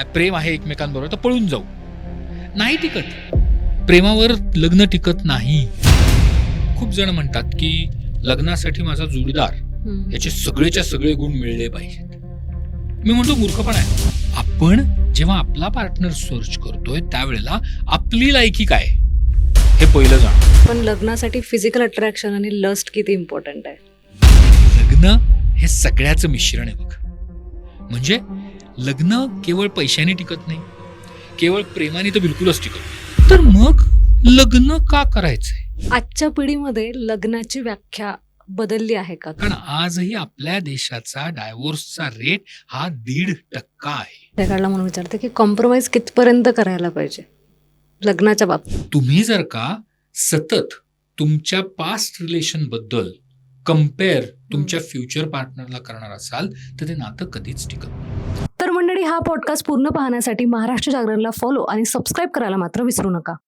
प्रेम आहे एकमेकांबरोबर तर पळून जाऊ, नाही टिकत. प्रेमावर लग्न टिकत नाही. खूप जण म्हणतात की लग्नासाठी माझा जोडीदार याचे सगळेच्या सगळे गुण मिळले पाहिजेत. मी म्हणतो मूर्खपणा आहे. आपण जेव्हा आपला पार्टनर सर्च करतोय त्यावेळेला आपली लायकी काय हे पहिलं जाण. पण लग्नासाठी फिजिकल अट्रॅक्शन आणि लस्ट किती इम्पॉर्टंट आहे. लग्न हे सगळ्याचं मिश्रण आहे बघ. म्हणजे लग्न केवळ पैशाने टिकत नाही, केवळ प्रेमाने तर बिलकुलच टिकत नाही. तर मग लग्न का करायचंय? आजच्या पिढीमध्ये लग्नाची व्याख्या बदलली आहे का? कारण आजही आपल्या देशाचा डायव्होर्सचा रेट हा 1.5% आहे. त्या काळाला म्हणून विचारते की कॉम्प्रोमाइज कितपर्यंत करायला पाहिजे लग्नाच्या बाबतीत. तुम्ही जर का सतत तुमच्या पास्ट रिलेशन बद्दल कम्पेअर तुमच्या फ्युचर पार्टनरला करणार असाल तर ते नातं कधीच टिकत नाही. तर मंडळी, हा पॉडकास्ट पूर्ण पाहण्यासाठी महाराष्ट्र जागरणला फॉलो आणि सबस्क्राईब करायला मात्र विसरू नका.